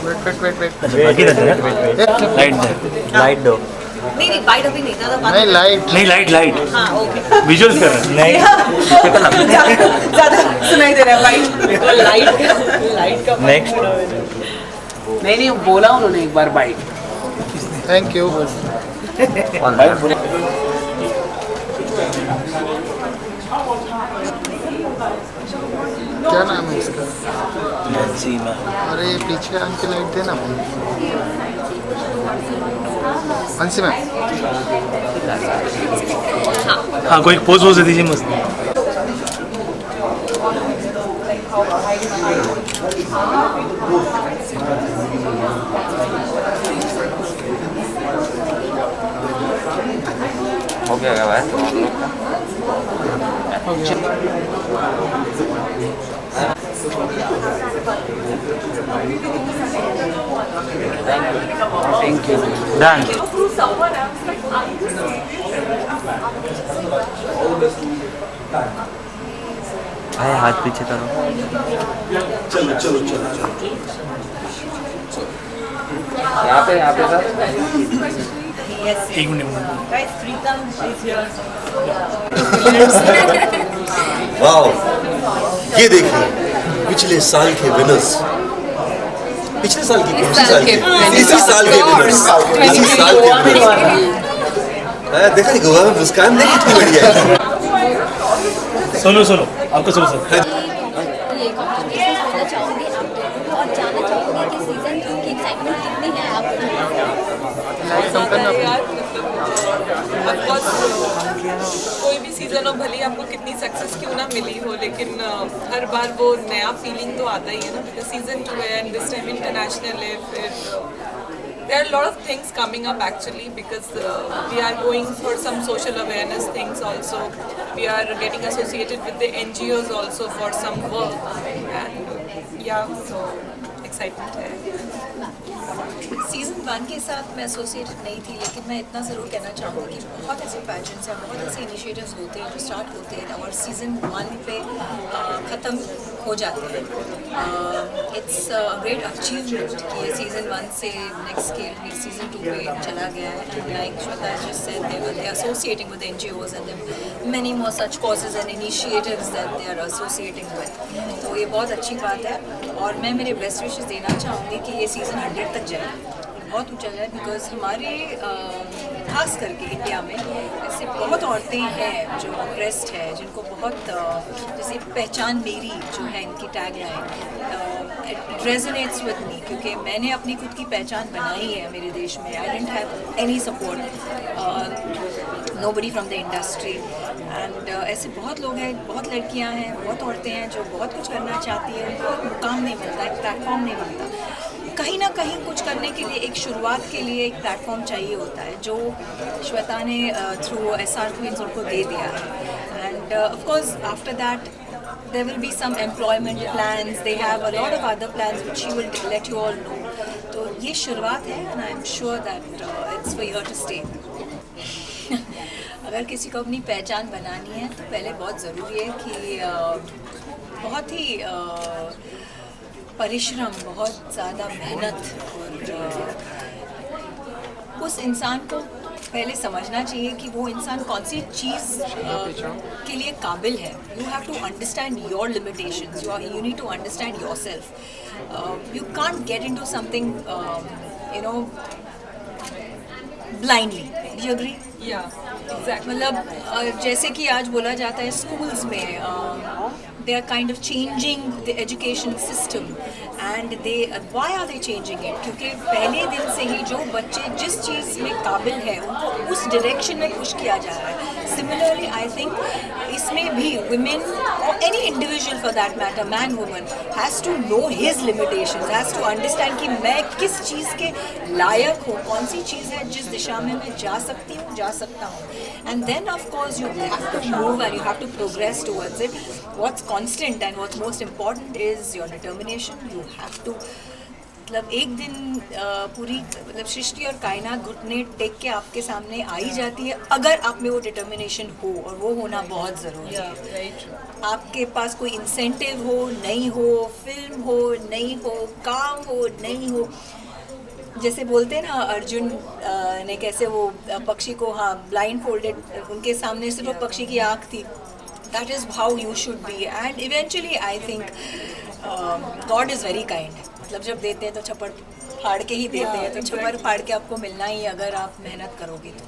Wait बाकी light दो नहीं बाइट अभी नहीं ज़्यादा बात नहीं लाइट हाँ ओके विजुअल्स कर रहे हैं ज़्यादा सुनाई दे रहा है बाइट लाइट का नेक्स्ट नहीं बोला उन्होंने एक बार बाइट। Thank you. क्या नाम है इसका? अरे पीछे आके लाइट देना हंसी मैम। हाँ कोई पोज दे दीजिए मस्त। हो गया क्या भाई? Thank you. डन। भाई हाथ पीछे करो। चलो यहाँ पे सर एक minute. Guys, Preetam is here. Wow, ये देखिए पिछले साल के विनर्स, पिछले साल की इसी साल के विनर्स, इसी साल के विनर्स। देखा नहीं गोवा में मुस्कान नहीं कितनी बढ़िया है। सुनो आपका सुनो सर। ये कॉम्पिटिशन होना चाहूँगी आप दोनों को और जानना चाहूँगी कि सीजन 2 की एक्साइटमेंट कितनी है कोई भी सीजन हो भले आपको कितनी सक्सेस क्यों ना मिली हो, लेकिन हर बार वो नया फीलिंग तो आता ही है ना, बिकॉज सीजन 2 है एंड दिस टाइम इंटरनेशनल है। फिर there are a lot of things coming up actually because we are going for some social awareness things also. We are getting associated with the NGOs also for some work and yeah, so excitement है। Season 1 के साथ मैं associated नहीं थी, लेकिन मैं इतना ज़रूर कहना चाहूँगी कि बहुत ऐसे पैजेंट्स हैं, बहुत ऐसे इनिशिएटिव्स होते हैं जो स्टार्ट होते हैं और सीज़न 1 पे ख़त्म हो जाते हैं। इट्स ग्रेट अचीवमेंट कि ये सीज़न 1 से नेक्स्ट स्केल सीज़न 2 पे चला गया है। And like Shweta just said they are associating with NGOs and there are many more such causes and initiatives that they are associating with. तो ये बहुत अच्छी बात है और मैं मेरे बेस्ट विशेस देना चाहूँगी कि ये सीज़न 100 तक जाए, बहुत ऊंचा जाए, बिकॉज हमारे खास करके इंडिया में ऐसे बहुत औरतें हैं जो ऑप्रेस्ड है, जिनको बहुत जैसे पहचान मेरी जो है इनकी tag line it resonates with me, क्योंकि मैंने अपनी खुद की पहचान बनाई है मेरे देश में। I didn't have any support, nobody from the industry and ऐसे बहुत लोग हैं, बहुत लड़कियां हैं, बहुत औरतें हैं जो बहुत कुछ करना चाहती हैं, उनको एक मुकाम नहीं मिलता, एक प्लेटफॉर्म नहीं मिलता। कहीं ना कहीं कुछ करने के लिए एक शुरुआत के लिए एक प्लेटफॉर्म चाहिए होता है, जो श्वेता ने थ्रू SR क्वींस उनको दे दिया है। And of course after that there will be some employment plans, they have a lot of other plans which she will let you all know. तो ये शुरुआत है and I'm sure that it's for here to stay. अगर किसी को अपनी पहचान बनानी है तो पहले बहुत ज़रूरी है कि बहुत ही परिश्रम, बहुत ज़्यादा मेहनत, और उस इंसान को पहले समझना चाहिए कि वो इंसान कौन सी चीज़ के लिए काबिल है। You have to understand your limitations, you need to understand your self. You can't get into something you know blindly. Do you agree? या एग्जैक्टली। मतलब जैसे कि आज बोला जाता है स्कूल्स में they are kind of changing the education system and why are they changing it? क्योंकि पहले दिन से ही जो बच्चे जिस चीज़ में काबिल है उनको उस डायरेक्शन में पुश किया जा रहा है। Similarly, I think इसमें भी women or any individual for that matter, man, woman, has to know his limitations, has to understand कि मैं किस चीज़ के लायक हूँ, कौन सी चीज़ है जिस दिशा में मैं जा सकता हूँ। And then of course you have to move and you have to progress towards it. What's constant and what's most important is your determination. You have to मतलब एक दिन पूरी मतलब सृष्टि और कायनात घुटने टेक के आपके सामने आ ही जाती है, अगर आप में वो डिटर्मिनेशन हो, और वो होना बहुत ज़रूरी है। आपके पास कोई इंसेंटिव हो नहीं हो, फिल्म हो नहीं हो, काम हो नहीं हो, जैसे बोलते हैं ना अर्जुन ने कैसे वो पक्षी को, हाँ, ब्लाइंड फोल्डेड, उनके सामने सिर्फ वो पक्षी की आँख थी। That is how you should be, and eventually I think God is very kind. मतलब जब देते हैं तो छप्पड़ फाड़ के ही देते हैं, तो छप्पड़ फाड़ के आपको मिलना ही, अगर आप मेहनत करोगे तो।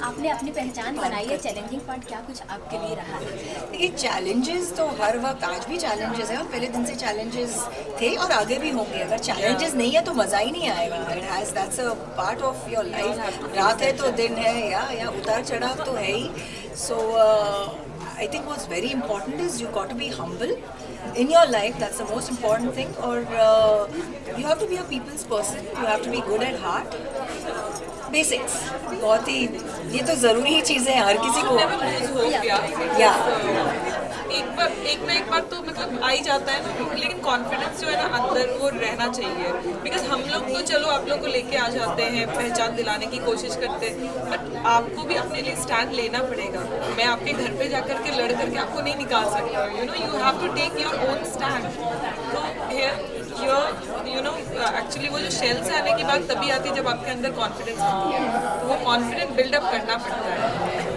आपने अपनी पहचान बनाई है, चैलेंजिंग पार्ट क्या कुछ आपके लिए रहा है? देखिए, चैलेंजेस तो हर वक्त, आज भी चैलेंजेस हैं और पहले दिन से चैलेंजेस थे और आगे भी होंगे। अगर चैलेंजेस नहीं है तो मज़ा ही नहीं आएगा। It has, that's a part of your life. रात है तो दिन है, या उतार चढ़ाव तो है ही। सो I think what's very important is you got to be humble in your life. That's the most important thing. Or you have to be a people's person. You have to be good at heart. Basics. बहुत ही, ये तो ज़रूरी ही चीज़ें हैं हर किसी को। या एक ना एक बार तो मतलब आ ही जाता है ना, लेकिन कॉन्फिडेंस जो है ना अंदर, वो रहना चाहिए। बिकॉज हम लोग तो चलो आप लोग को लेके आ जाते हैं, पहचान दिलाने की कोशिश करते हैं, बट आपको भी अपने लिए स्टैंड लेना पड़ेगा। मैं आपके घर पे जा कर के लड़ करके आपको नहीं निकाल सकता। You have to take your own stand. तो एक्चुअली वो जो शेल से आने की बात तभी आती है जब आपके अंदर कॉन्फिडेंस आती है, तो वो कॉन्फिडेंस बिल्डअप करना पड़ता है।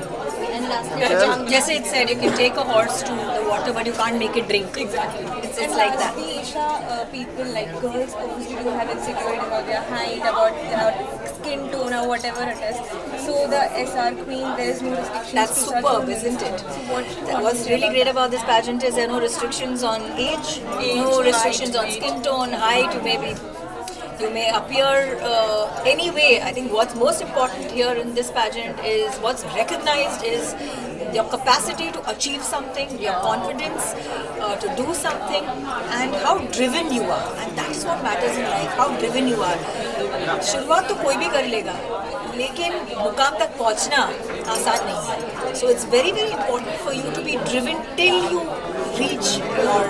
जैसे it said, you can take a horse to the water, but you can't make it drink. Exactly. It's like that. People like girls obviously do have insecurity about their height, about their skin tone or whatever it is. So the SR Queen, there is no restrictions. That's to such superb, women. isn't it? So What's really great about this pageant is there are no restrictions on age, no restrictions on skin tone, height. You may appear any way. I think what's most important here in this pageant is what's recognized is your capacity to achieve something, your confidence to do something, and how driven you are. And that is what matters in life, how driven you are. शुरुआत तो कोई भी कर लेगा, लेकिन मुकाम तक पहुंचना आसान नहीं है. So it's very very important for you to be driven till you reach your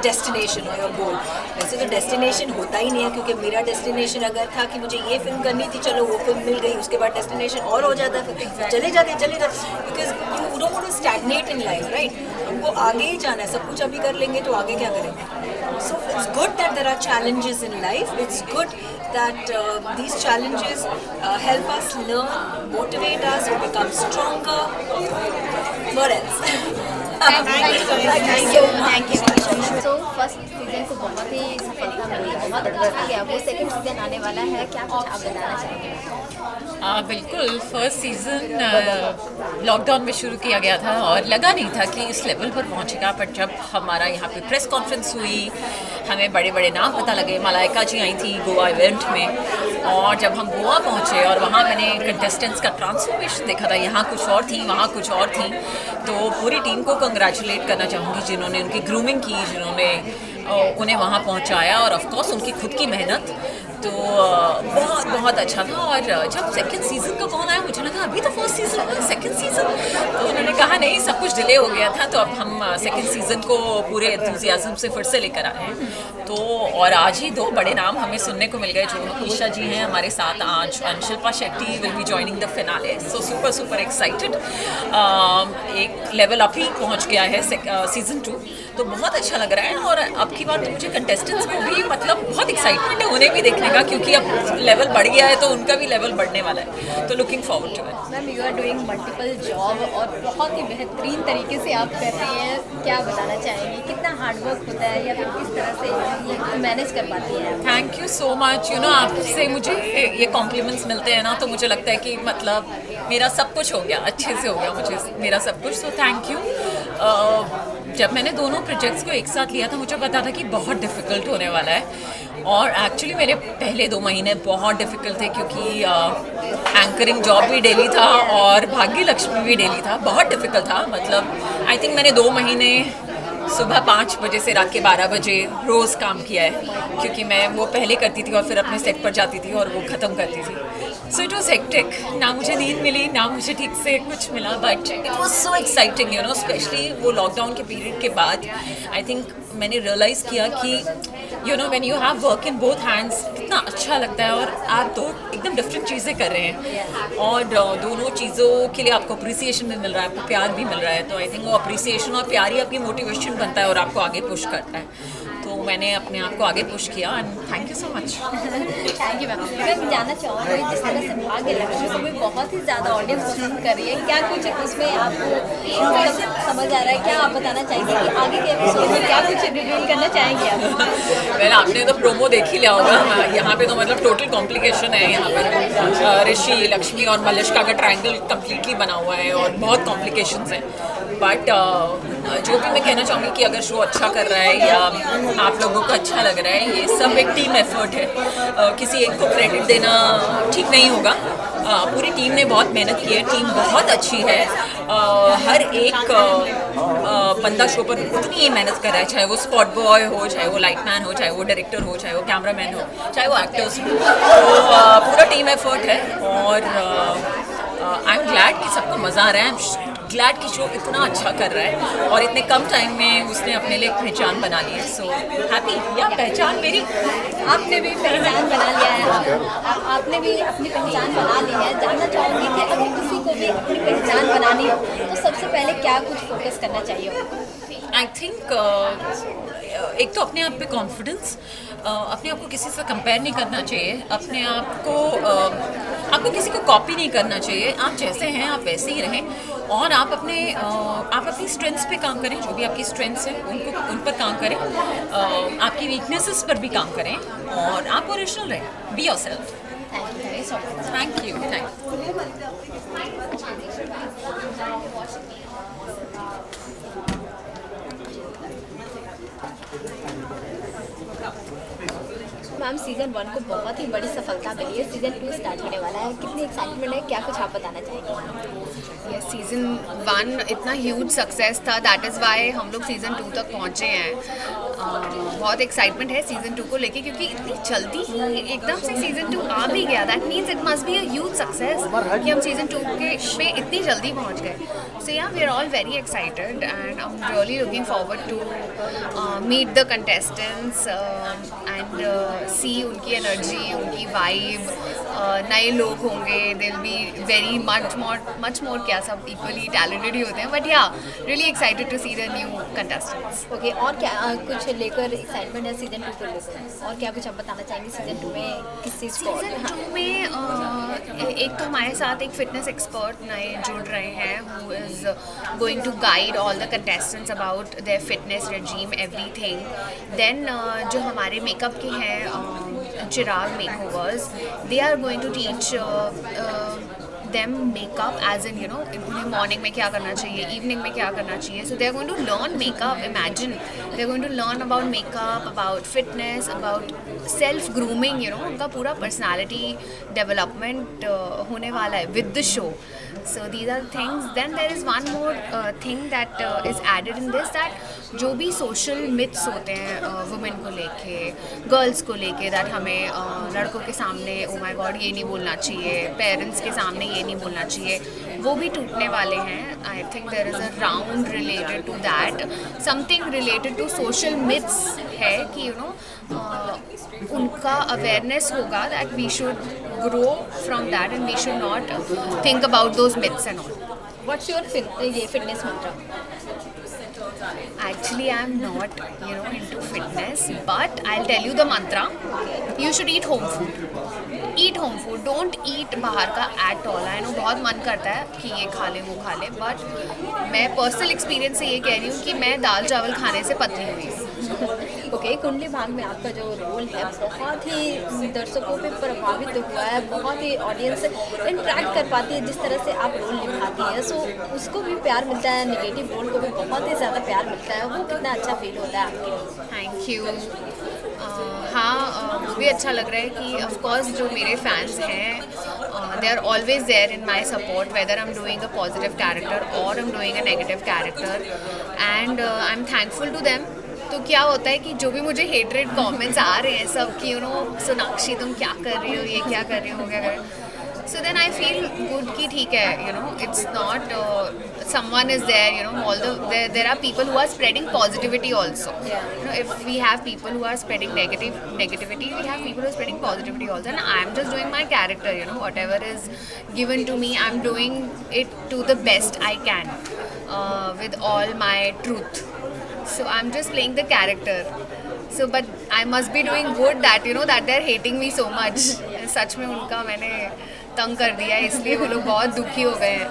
destination और योर गोल. वैसे तो डेस्टिनेशन होता ही नहीं है, क्योंकि मेरा डेस्टिनेशन अगर था कि मुझे ये फिल्म करनी थी, चलो वो फिल्म मिल गई, उसके बाद डेस्टिनेशन और हो जाता है, फिर चले जाते because you don't want to stagnate in life, right. हमको आगे ही जाना है, सब कुछ अभी कर लेंगे तो आगे क्या करेंगे. So it's good that there are challenges in life. It's good that these challenges help us learn, motivate us, we become stronger. What else? Thank you. So first season को बहुत ही सफलता मिली, बहुत अच्छा गया. वो सेकंड सीजन आने वाला है, क्या कुछ आप बताना चाहेंगे? बिल्कुल. फर्स्ट सीज़न लॉकडाउन में शुरू किया गया था और लगा नहीं था कि इस लेवल पर पहुंचेगा, बट जब हमारा यहाँ पे प्रेस कॉन्फ्रेंस हुई, हमें बड़े बड़े नाम पता लगे. मलाइका जी आई थी गोवा इवेंट में, और जब हम गोवा पहुँचे और वहाँ मैंने कंटेस्टेंट्स का ट्रांसफॉर्मेशन देखा था, यहाँ कुछ और थी, वहाँ कुछ और थी. तो पूरी टीम को कंग्रेचुलेट करना चाहूँगी जिन्होंने उनकी ग्रूमिंग की, जिन्होंने उन्हें वहाँ पहुँचाया, और ऑफ कोर्स उनकी खुद की मेहनत. तो बहुत बहुत अच्छा था. और जब सेकंड सीज़न का कॉल आया, मुझे लगा अभी तो फर्स्ट सीज़न है, सेकंड सीज़न. तो उन्होंने कहा नहीं, सब कुछ डिले हो गया था, तो अब हम सेकंड सीज़न को पूरे एंथुसियाज्म से फिर से लेकर आए हैं. तो और आज ही दो बड़े नाम हमें सुनने को मिल गए, जो ईशा जी हैं हमारे साथ आज, and Shilpa Shetty will be joining the finale. So super excited. एक लेवल अप ही पहुँच गया है सीज़न 2, तो बहुत अच्छा लग रहा है. और अब की बार तो मुझे कंटेस्टेंट्स को भी मतलब बहुत एक्साइटमेंट है उन्हें भी देखने का, क्योंकि अब लेवल बढ़ गया है तो उनका भी लेवल बढ़ने वाला है. तो looking forward to it. Ma'am, you are doing multiple job और बहुत ही बेहतरीन तरीके से आप कर रही हैं. क्या बताना चाहेंगी, कितना हार्डवर्क होता है, या फिर किस तरह से ये मैनेज कर पाती हैं? Thank you so much. आपसे मुझे ये कॉम्प्लीमेंट्स मिलते हैं ना, तो मुझे लगता है कि मतलब मेरा सब कुछ हो गया, अच्छे से हो गया मुझे मेरा सब कुछ. So thank you. जब मैंने दोनों प्रोजेक्ट्स को एक साथ लिया था, मुझे पता था कि बहुत डिफ़िकल्ट होने वाला है. और एक्चुअली मेरे पहले 2 महीने बहुत डिफ़िकल्ट थे, क्योंकि एंकरिंग जॉब भी डेली था और भाग्य लक्ष्मी भी डेली था. बहुत डिफ़िकल्ट था. मतलब आई थिंक मैंने 2 महीने सुबह 5 बजे से रात के 12 बजे रोज़ काम किया है, क्योंकि मैं वो पहले करती थी और फिर अपने सेट पर जाती थी और वो ख़त्म करती थी. So it was hectic. ना मुझे नींद मिली, ना मुझे ठीक से कुछ मिला, but it was so exciting. Specially वो लॉकडाउन के पीरियड के बाद आई थिंक मैंने रियलाइज़ किया कि you know when you have work in both hands कितना अच्छा लगता है, और आप दो एकदम डिफरेंट चीज़ें कर रहे हैं और दोनों चीज़ों के लिए आपको अप्रिसिएशन भी मिल रहा है, आपको प्यार भी मिल रहा है। तो आई थिंक वो अप्रिसिएशन और प्यार ही आपकी मोटिवेशन बनता है और आपको आगे पुश करता है। तो मैंने अपने आप को आगे पुश किया and thank you so much. Thank you ma'am. मैं जानना चाहूँगी जिस तरह से भाग्यलक्ष्मी को भी बहुत ही ज़्यादा ऑडियंस पसंद कर रही है, क्या कुछ उसमें आपको मतलब समझ आ रहा है? क्या आप बताना चाहेंगे कि आगे के एपिसोड में क्या कुछ रिवील करना चाहेंगे आप? वेल आपने तो प्रोमो देख ही लिया होगा, यहाँ पे तो मतलब टोटल कॉम्प्लिकेशन है। यहाँ पर ऋषि, लक्ष्मी और मलिष्का का ट्रायंगल कम्प्लीटली बना हुआ है और बहुत कॉम्प्लिकेशंस हैं। बट जो भी मैं कहना चाहूँगी कि अगर शो अच्छा कर रहा है या आप लोगों को अच्छा लग रहा है, ये सब एक टीम एफर्ट है। किसी एक को क्रेडिट देना ठीक नहीं होगा। पूरी टीम ने बहुत मेहनत की है, टीम बहुत अच्छी है। हर एक बंदा शो पर उतनी ही मेहनत कर रहा है, चाहे वो स्पॉट बॉय हो, चाहे वो लाइटमैन हो, चाहे वो डायरेक्टर हो, चाहे वो कैमरामैन हो, चाहे वो एक्टर्स हो। तो पूरा टीम एफर्ट है और आई एम ग्लैड कि सबको मज़ा आ रहा है। आई एम ग्लैड कि शो इतना अच्छा कर रहा है और इतने कम टाइम में उसने अपने लिए एक पहचान बना ली है। सो हैप्पी या पहचान मेरी। आपने भी पहचान बना लिया है, आपने भी अपनी पहचान बना ली है। जानना चाहूँगी कि अगर किसी को भी अपनी पहचान बनानी हो तो सबसे पहले क्या कुछ फोकस करना चाहिए? आई थिंक एक तो अपने आप पे कॉन्फिडेंस, अपने आप को किसी से कंपेयर नहीं करना चाहिए, अपने आप को आपको किसी को कॉपी नहीं करना चाहिए। आप जैसे हैं आप वैसे ही रहें और आप अपनी स्ट्रेंथ्स पे काम करें। जो भी आपकी स्ट्रेंथ्स हैं उन पर काम करें, आपकी वीकनेसेस पर भी काम करें और आप ओरिजिनल रहें। Be yourself. Thank you. Ma'am season 1 को बहुत ही बड़ी सफलता मिली है, सीज़न 2 स्टार्ट होने वाला है, कितनी एक्साइटमेंट है, क्या कुछ आप बताना चाहेंगे? यस, सीज़न 1 इतना ह्यूज सक्सेस था, दैट इज़ वाई हम लोग सीज़न 2 तक पहुँचे हैं। बहुत एक्साइटमेंट है सीज़न 2 को लेके, क्योंकि इतनी जल्दी ही एकदम से सीज़न 2 आ भी गया। That means it must be a huge success कि हम सीज़न 2 पे इतनी जल्दी पहुँच गए। So yeah we are all very excited and I am really looking forward to meet the contestants and see उनकी एनर्जी, उनकी वाइब। नए लोग होंगे, they will be very much more क्या सब इक्वली टैलेंटेड ही होते हैं, but yeah really excited to see the new contestants. Okay, और क्या कुछ लेकर एक्साइटमेंट है सीज़न 2 को लेकर, और क्या कुछ आप बताना चाहेंगे सीज़न 2 में किस चीज़ को? सीज़न 2 में एक तो हमारे साथ एक फिटनेस एक्सपर्ट नए जुड़ रहे हैं who is going to guide all the contestants about their fitness regime everything. Then जो हमारे मेकअप के हैं Chirag makeovers, they are going to teach them makeup as in उन्हें मॉर्निंग में क्या करना चाहिए, इवनिंग में क्या करना चाहिए। So they are going to learn makeup. Imagine they are going to learn about makeup, about fitness, about self grooming. उनका पूरा personality development होने वाला है with the show. So these are things. Then there is one more thing that is added in this, that जो भी social myths होते हैं women को लेके, girls को लेके, that हमें लड़कों के सामने oh my god ये नहीं बोलना चाहिए, parents के सामने ये नहीं बोलना चाहिए, वो भी टूटने वाले हैं। I think there is a round related to that, something related to social myths है कि उनका अवेयरनेस होगा that we should grow from that and we should not think about those myths and all. What's your fitness mantra? Actually, I am not, into fitness, but I'll tell you the mantra. You should eat home food. Eat home food. Don't eat बाहर का at all. I know बहुत मन करता है कि ये खा ले वो खा ले, but मैं पर्सनल एक्सपीरियंस से ये कह रही हूँ कि मैं दाल चावल खाने से पतली हुई हूँ। ओके, कुंडली भाग में आपका जो रोल है बहुत ही दर्शकों पे प्रभावित हुआ है, बहुत ही ऑडियंस इंटरेक्ट कर पाती है जिस तरह से आप रोल निभाती है। सो उसको भी प्यार मिलता है, नेगेटिव रोल को भी बहुत ही ज़्यादा प्यार मिलता है, वो कितना अच्छा फील होता है आपके लिए? Thank you. हाँ, वो भी अच्छा लग रहा है कि ऑफकोर्स जो मेरे फैंस हैं they are always there in my support, whether I am doing a positive character or I am doing a negative character, and I am thankful to them. तो क्या होता है कि जो भी मुझे हेटरेड कमेंट्स आ रहे हैं सब कि सोनाक्षी तुम क्या कर रही हो, ये क्या कर रही हो, क्या कर रही हो, So then I feel good कि ठीक है, you know, it's not someone is there, you know, although there are people who are spreading positivity also. You know, if we have people who are spreading negativity, we have people who are spreading positivity also. And I'm just doing my character, you know, whatever is given to me, I'm doing it to the best I can with all my truth. So I'm just playing the character. So but I must be doing good that, you know, that they're hating me so much. सच में उनका मैंने तंग कर दिया है, इसलिए वो लोग बहुत दुखी हो गए हैं।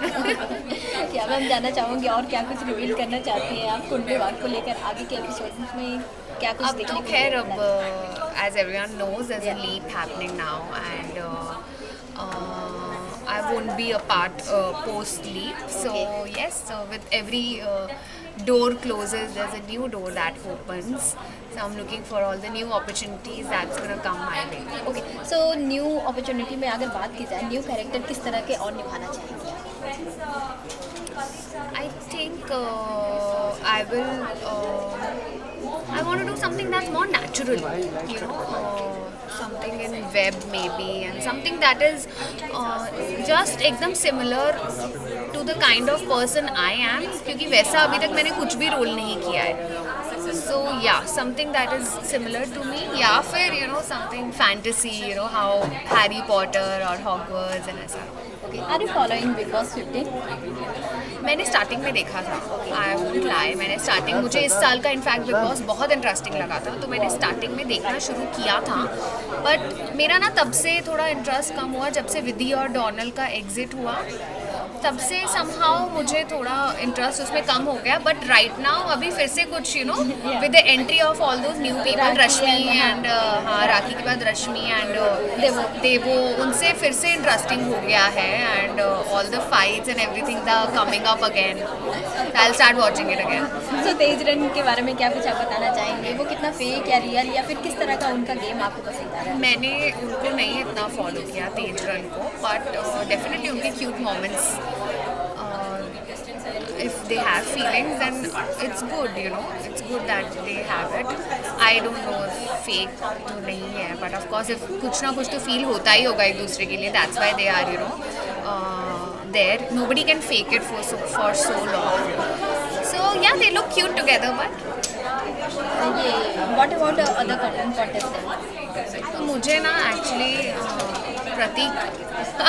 क्या मैम जानना चाहूँगी और क्या कुछ रिवील करना चाहती हैं आप कुंडली वार को लेकर आगे के एपिसोड में क्या कुछ अब देखने तो को खैर मिलेगा? अब as everyone knows there's a leap happening now and I won't be a part post leap, so yes, so with every door closes there's a new door that opens, so I'm looking for all the new opportunities that's gonna come my way. Okay, so new opportunity में अगर बात की जाए, new character किस तरह के और निभाना चाहेंगे? I think I want to do something that's more natural, you know, something in web maybe, and something that is just एकदम similar to the kind of person I am, क्योंकि वैसा अभी तक मैंने कुछ भी रोल नहीं किया है. So yeah, something that is similar to me, या फिर you know something fantasy, you know how Harry Potter or Hogwarts and ऐसा. Okay, are you following Bigg Boss 15? मैंने स्टार्टिंग में देखा था, आई वोंट लाई, मैंने स्टार्टिंग, मुझे इस साल का इनफैक्ट बिग बॉस बहुत इंटरेस्टिंग लगा था, तो मैंने स्टार्टिंग में देखना शुरू किया था. बट मेरा ना तब से थोड़ा इंटरेस्ट कम हुआ जब से विधि और डोनल का एग्जिट हुआ, तब से समहाउ मुझे थोड़ा इंटरेस्ट उसमें कम हो गया. बट राइट नाउ अभी फिर से कुछ you know with the entry of all those new people, Rashmi and हाँ राखी के बाद रश्मि एंड देवो, उनसे फिर से इंटरेस्टिंग हो गया है. And all the fights and everything the coming up again, I will start watching it again. So Tejran के बारे में क्या कुछ आप बताना चाहेंगे? वो कितना फेक या रियल, या फिर किस तरह का उनका गेम आपको पसंद आ रहा है? मैंने उनको नहीं इतना फॉलो किया तेजरन को, बट डेफिनेटली उनके cute moments, if they have feelings then it's good, you know, it's good that they have it. I don't know if fake तो नहीं है, but of course if कुछ ना कुछ तो feel होता ही होगा एक दूसरे के लिए, that's why they are, you know, there. Nobody can fake it for so long. So yeah, they look cute together. But ये what about other contestants? तो मुझे ना एक्चुअली प्रतीक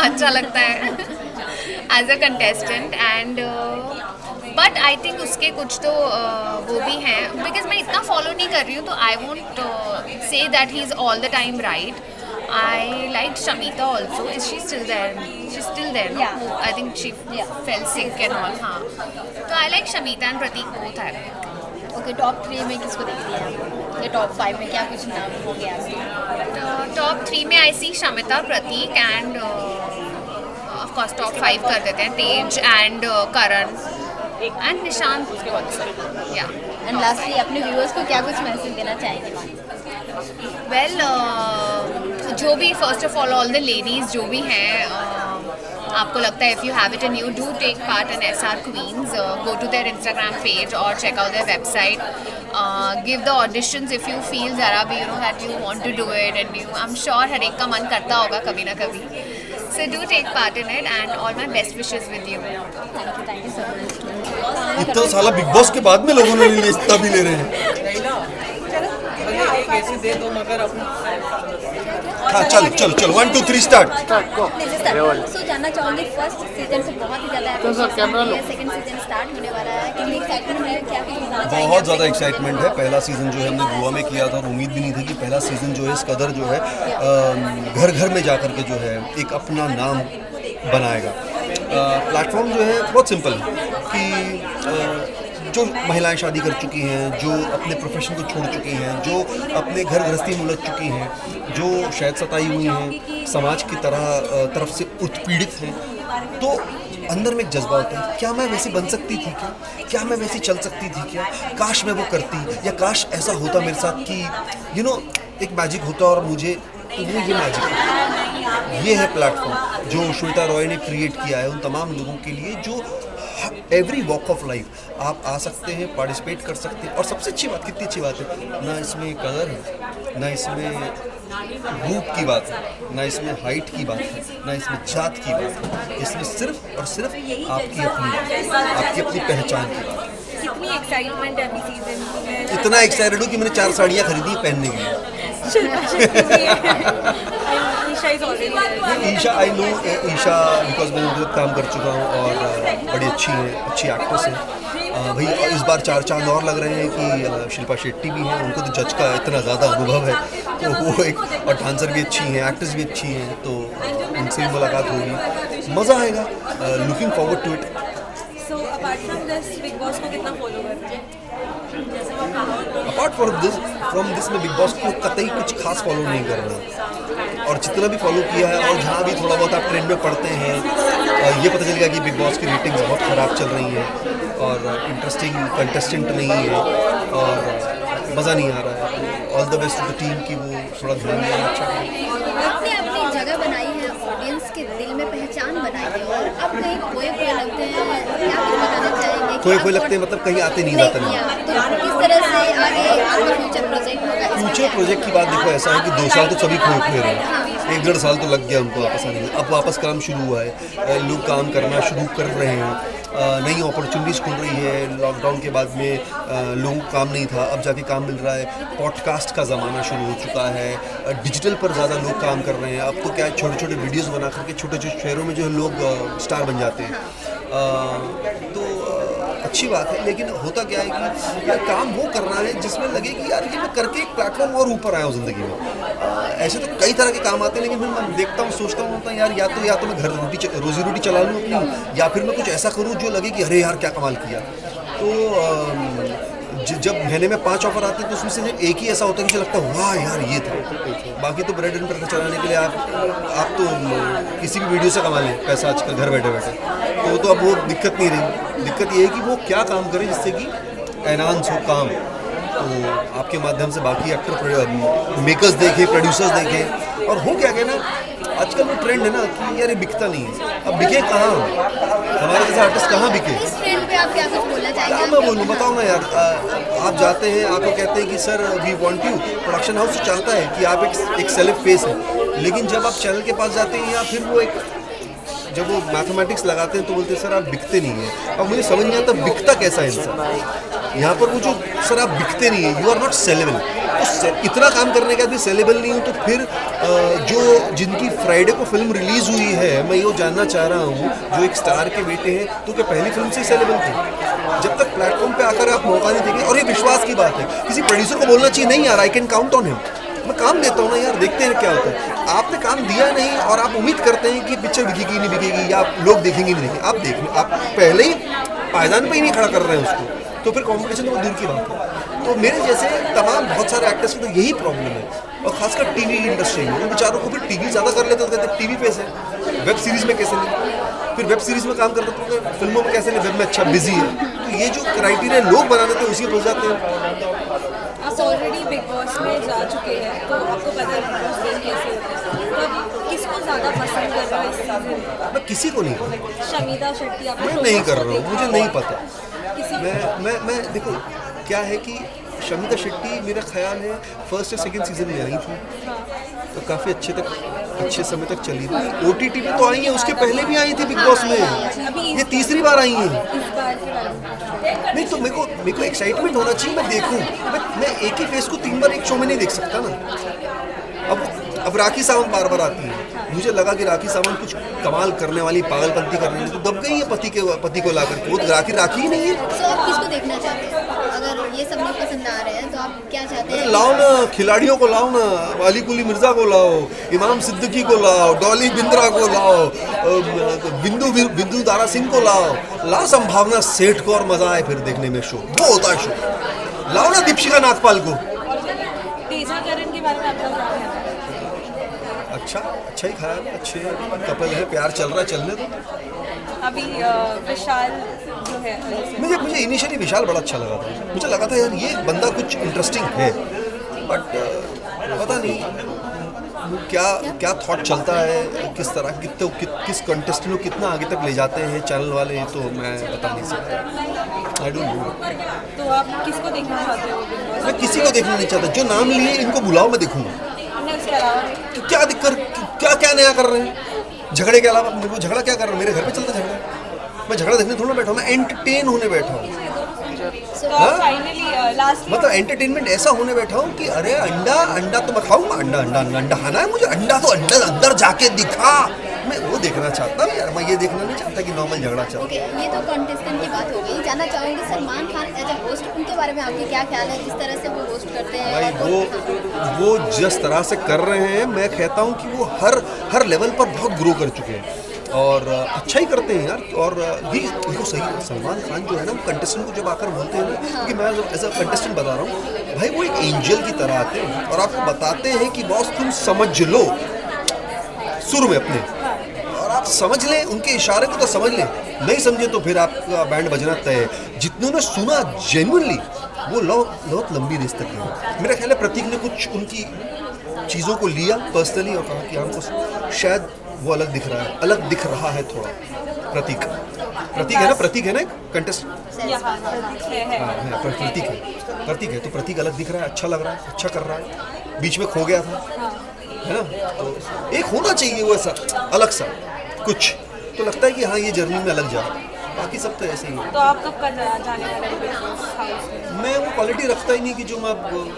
अच्छा लगता है as a contestant, and but I think उसके कुछ तो वो भी हैं, बिकॉज मैं इतना फॉलो नहीं कर रही हूँ, तो I won't say that he is all the time right. I liked Shamita also. Is she still there? She's still there, no? Yeah. I think she fell sick and all. हाँ. So I like Shamita and Pratik both are. Okay, top 3 में किसको देखती हैं आप? या top 5 में क्या कुछ नाम हो गया आपके? टॉप 3 में I see Shamita, Pratik and of course top 5 कर देते हैं Tej and Karan and Nishant also. Yeah and lastly अपने व्यूअर्स को क्या कुछ मैसेज देना चाहेंगे? वेल जो भी first of all the ladies जो भी हैं, आपको लगता है if you have it and you do take part in SR Queens, go to their Instagram page or check out their website, give the auditions if you feel ज़रा भी you know that you want to do it, and you I'm sure हर एक का मन करता होगा कभी ना कभी. So do take part in it and all my best wishes with you. Thank you so much. इतना साला बिग बॉस के बाद में लोगों ने इतना भी ले रहे हैं. हाँ चलो 1 2 3 स्टार्ट. सो जानना चाहूँगी, फर्स्ट सीजन से बहुत ही ज़्यादा सेकंड सीजन स्टार्ट होने वाला है, कितनी एक्साइटमेंट है, क्या कुछ बताना चाहेंगे? बहुत ज़्यादा एक्साइटमेंट है. पहला सीज़न जो है हमने गोवा में किया था और उम्मीद भी नहीं थी कि पहला सीज़न जो है इस कदर जो है घर घर में जा कर के जो है एक अपना नाम बनाएगा. प्लेटफॉर्म जो है बहुत सिंपल कि जो महिलाएं शादी कर चुकी हैं, जो अपने प्रोफेशन को छोड़ चुकी हैं, जो अपने घर गृहस्थी में उलझ चुकी हैं, जो शायद सताई हुई हैं, समाज की तरफ से उत्पीड़ित हैं, तो अंदर में एक जज्बा होता है, क्या मैं वैसी बन सकती थी क्या मैं वैसी चल सकती थी क्या, काश मैं वो करती, या काश ऐसा होता मेरे साथ कि यू नो एक मैजिक होता और मुझे, तो वो ये मैजिक है. ये है प्लेटफॉर्म जो श्वेता रॉय ने क्रिएट किया है उन तमाम लोगों के लिए जो एवरी वॉक ऑफ लाइफ आप आ सकते हैं, पार्टिसिपेट कर सकते हैं. और सबसे अच्छी बात, कितनी अच्छी बात है, ना इसमें कलर है, ना इसमें रूप की बात है, ना इसमें हाइट की बात है, ना इसमें जात की बात है। इसमें सिर्फ और सिर्फ आपकी अपनी पहचान की बात है। कितनी एक्साइटमेंट है अभी सीजन में? इतना एक्साइटेड हूँ कि मैंने 4 साड़ियाँ खरीदी पहनने के लिए। Esha I know Esha because मैं उनके साथ काम कर चुका हूँ और बड़ी अच्छी एक्ट्रेस है। भाई इस बार 4 चांद और लग रहे हैं कि शिल्पा शेट्टी भी हैं, उनको तो जज का इतना ज़्यादा अनुभव है, तो वो एक और डांसर भी अच्छी हैं, एक्ट्रेस भी अच्छी हैं, तो उनसे भी मुलाकात होगी, मज़ा आएगा। Looking forward to it. So apart from this Bigg Boss को कितना फॉलो करते हैं? अपार्ट फ्रॉम दिस में बिग बॉस को कतई कुछ खास फॉलो नहीं कर रहा, और जितना भी फॉलो किया है और जहाँ भी थोड़ा बहुत आप ट्रेंड में पढ़ते हैं, ये पता चलेगा कि बिग बॉस की रेटिंग्स बहुत ख़राब चल रही हैं और इंटरेस्टिंग कंटेस्टेंट नहीं है और मज़ा नहीं आ रहा है। All the best to the team की वो थोड़ा ध्यान देना चाहिए। आपने अपनी जगह बनाई है, ऑडियंस के दिल में पहचान बनाई है, और अब कहीं खोए लगते हैं, क्या कुछ बताना चाहेंगे? खोए लगते हैं मतलब कहीं आते नहीं जाते नहीं। तो किस तरह से आगे आपका फ्यूचर प्रोजेक्ट होगा? फ्यूचर प्रोजेक्ट की बात देखो, ऐसा है कि 2 साल तो सभी खोए रहे हैं, 1-1.5 साल तो लग गया उनको वापस आने में। अब वापस काम शुरू हुआ है, लोग काम करना शुरू कर रहे हैं, नई अपॉर्चुनिटीज़ खुल रही है। लॉकडाउन के बाद में लोगों को काम नहीं था, अब जाके काम मिल रहा है। पॉडकास्ट का ज़माना शुरू हो चुका है, डिजिटल पर ज़्यादा लोग काम कर रहे हैं। अब तो क्या है, छोटे छोटे वीडियोस बना करके छोटे छोटे शहरों में जो है लोग स्टार बन जाते हैं, तो अच्छी बात है। लेकिन होता क्या है कि यार काम वो करना है जिसमें लगे कि यार ये मैं करके एक प्लेटफॉर्म और ऊपर आया हूँ ज़िंदगी में। ऐसे तो कई तरह के काम आते हैं, लेकिन फिर मैं देखता हूँ, सोचता हूँ यार या तो मैं घर रोजी रोटी चला लूँ अपनी, या फिर मैं कुछ ऐसा करूँ जो लगे कि अरे यार क्या कमाल किया। तो जब महीने में 5 ऑफर आते हैं तो उसमें से एक ही ऐसा होता है कि मुझे लगता है वाह यार ये था। बाकी तो ब्रेड एंड बटर चलाने के लिए आप तो किसी भी वीडियो से कमा लें पैसा आजकल घर बैठे बैठे, तो अब वो दिक्कत नहीं रही। दिक्कत ये है कि वो क्या काम करें जिससे कि एनहांस हो काम, तो आपके माध्यम से बाकी एक्टर मेकर्स देखें, प्रोड्यूसर्स देखें। और हो क्या कहना, आजकल वो ट्रेंड है ना कि यार ये बिकता नहीं है, अब बिके कहाँ, हमारे जैसे आर्टिस्ट कहाँ बिके। इस ट्रेंड पे आप क्या कुछ बोलना चाहेंगे? क्या मैं बोलूँ, बताओ ना यार। आप जाते हैं, आपको कहते हैं कि sir we want you, production house चाहता है कि आप एक सेलेब फेस हैं, लेकिन जब आप चैनल के पास जाते हैं या फिर वो जब वो मैथमेटिक्स लगाते हैं तो बोलते हैं सर आप बिकते नहीं हैं। अब मुझे समझ नहीं आता बिकता कैसा है इंसान। यहाँ पर वो जो सर आप बिकते नहीं है, यू आर नॉट सेलेबल। तो इतना काम करने के बाद भी सेलेबल नहीं हूँ, तो फिर जो जिनकी फ्राइडे को फिल्म रिलीज़ हुई है, मैं ये जानना चाह रहा हूँ, जो एक स्टार के बेटे हैं, तो क्या पहली फिल्म से ही सेलेबल थे? जब तक प्लेटफॉर्म पे आकर आप मौका नहीं देंगे, और ये विश्वास की बात है, किसी प्रोड्यूसर को बोलना चाहिए नहीं यार I can count on him, मैं काम देता हूँ ना यार, देखते हैं क्या होता है। आपने काम दिया नहीं और आप उम्मीद करते हैं कि पिक्चर बिकेगी नहीं बिकेगी या लोग देखेंगे नहीं देखेंगे, आप पहले ही पायदान पे ही नहीं खड़ा कर रहे हैं उसको, तो फिर कंपटीशन तो दूर की बात है। तो मेरे जैसे तमाम बहुत सारे एक्टर्स की तो यही प्रॉब्लम है, और खासकर टीवी इंडस्ट्री में उन बेचारों को फिर टीवी ज़्यादा कर लेते, तो कहते टीवी पे से वेब सीरीज़ में कैसे नहीं, फिर वेब सीरीज़ में काम करते तो फिल्मों में कैसे नहीं, वेब में अच्छा बिजी है। तो ये जो क्राइटेरिया लोग बना देते हैं उसी में फंस जाते हैं। आप ऑलरेडी बिग बॉस में जा चुके हैं, तो आपको पता है बिग बॉस गेम कैसे होता है, तो आप किसको ज़्यादा पसंद कर रहे हो इस सीजन? मैं किसी को नहीं कर रहा, शमीता शेट्टी आप मैं नहीं कर रहा हूँ, मुझे नहीं पता। मैं देखो क्या है कि शमीता शेट्टी मेरा ख्याल है फर्स्ट या सेकंड सीजन में आई थी, तो काफ़ी अच्छे समय तक चली थी। OTT पे तो आई है, उसके पहले भी आई थी बिग बॉस में, ये तीसरी बार आई है। नहीं तो मेरे को एक्साइटमेंट होना चाहिए, मैं देखूं। मैं एक ही फेस को 3 बार एक शो में नहीं देख सकता ना। अब राखी सावंत बार बार आती है, मुझे लगा कि राखी सावंत कुछ कमाल करने वाली, पागलपंती करने वाली, तो दब गई है पति को ला करके, वो राखी ही नहीं है। तो आप किसको देखना चाहते हैं? अगर ये सब नहीं पसंद आ रहे हैं तो आप क्या चाहते हैं? लाओ ना, खिलाड़ियों को लाओ ना, अली कुली मिर्जा को लाओ, इमाम सिद्दीकी को लाओ, डॉली बिंद्रा को लाओ, बिंदु दारा सिंह को लाओ संभावना सेठ को, और मजा आए फिर देखने में शो, वो होता है शो। लाओ ना दीपिका नागपाल को। तेजा करण के बारे में आपका क्या कहना है? अच्छा ही खाया, अच्छे कपल है, प्यार चल रहा है, चलने दो। अभी विशाल जो है, मुझे इनिशियली विशाल बड़ा अच्छा लगा था, मुझे लगा था यार ये बंदा कुछ इंटरेस्टिंग है, बट पता नहीं क्या थॉट चलता है, किस तरह किस कंटेस्टेंट को कितना आगे तक ले जाते हैं चैनल वाले, तो मैं बता नहीं सकता, आई डोंट नो। तो आप किसको देखना चाहते हो? मैं किसी को देखना नहीं चाहता, जो नाम लिए इनको बुलाओ, मैं देखूंगा। इसके अलावा तो क्या दिक्कत, क्या क्या नया कर रहे हैं? झगड़े के अलावा मेरे को झगड़ा क्या कर रहे हैं? मेरे घर पे चलता झगड़ा, मैं झगड़ा देखने थोड़ा ना बैठा हूँ, मैं एंटरटेन होने बैठा हूँ। मतलब एंटरटेनमेंट ऐसा होने बैठा हूँ कि अरे अंडा तो मैं खाऊंगा, अंडा खाना है मुझे, अंडा तो अंदर जाके दिखा, मैं वो देखना चाहता हूँ यार, मैं ये देखना नहीं चाहता कि नॉर्मल झगड़ा चल। ओके, ये तो कंटेस्टेंट की बात हो गई। जानना चाहूँगी Salman Khan as a host, उनके बारे में आपके क्या ख्याल है, जिस तरह से वो होस्ट करते हैं? भाई वो जिस तरह से कर रहे हैं, मैं कहता हूँ कि वो हर लेवल पर बहुत ग्रो कर चुके हैं और अच्छा ही करते हैं यार। और ये देखो सही है, सलमान खान जो है ना, वो कंटेस्टेंट को जब आकर बोलते हैं ना, क्योंकि मैं एज अ कंटेस्टेंट बता रहा हूँ भाई, वो एक एंजल की तरह आते हैं और आपको बताते हैं कि बॉस तुम समझ लो शुरू में अपने, और आप समझ लें उनके इशारे को, तो समझ लें, नहीं समझे तो फिर आपका बैंड बजना तय है। जितनों ने सुना जेन्युइनली, वो बहुत लंबी रेस तक गए। मेरा ख्याल है प्रतीक ने कुछ उनकी चीज़ों को लिया पर्सनली और कहा कि हमको शायद वो अलग दिख रहा है थोड़ा। प्रतीक है ना, प्रतीक है ना, एक कंटेस्ट, प्रतीक है, तो प्रतीक अलग दिख रहा है, अच्छा लग रहा है, अच्छा कर रहा है, बीच में खो गया था, है ना, तो एक होना चाहिए वो ऐसा अलग सा कुछ, तो लगता है कि हाँ ये जर्नी में अलग जा, बाकी सब तो ऐसे ही है। तो आप कब जाने वाले हैं? मैं वो क्वालिटी रखता ही नहीं कि जो मैं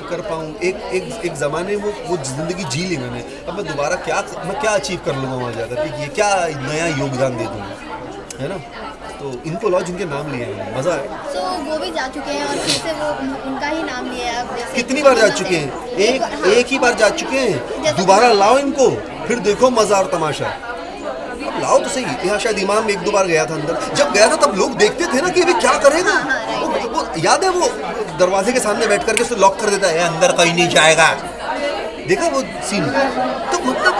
कर पाऊँ। एक ज़माने में वो ज़िंदगी जी ली मैंने, अब मैं दोबारा क्या अचीव कर लूँगा वहाँ जाकर के, ये क्या नया योगदान दे दूँगा, है ना। तो इनको लॉ जिनके नाम लिए हैं, मज़ा है। तो वो भी जा चुके हैं और फिर से वो उनका ही नाम लिया है अब। कितनी बार जा चुके हैं? एक ही बार जा चुके हैं, दोबारा लाओ इनको, फिर देखो मज़ा और तमाशा। लाओ तो सही। यहाँ शायद इमाम एक दो बार गया था अंदर, जब गया था तब लोग देखते थे ना कि अभी क्या करेगा। वो याद है, वो दरवाजे के सामने बैठ करके उसे लॉक कर देता है, अंदर कहीं नहीं जाएगा, देखा वो सीन। तो मतलब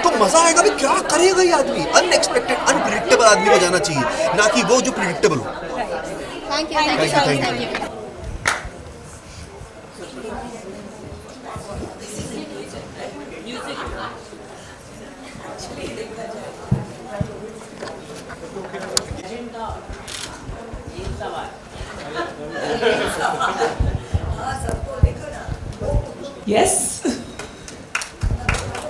तो मजा आएगा भी, क्या करेगा ये आदमी। अनएक्सपेक्टेड अनप्रिडिक्टेबल आदमी को जाना चाहिए, ना कि वो जो प्रिडिक्टेबल हो। Thank you. Yes.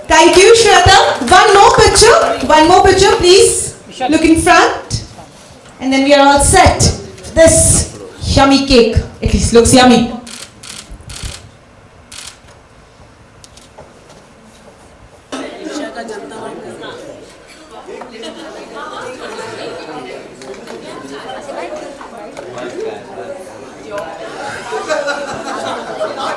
Thank you, Shweta. One more picture, please. Look in front. And then we are all set. This yummy cake. At least looks yummy.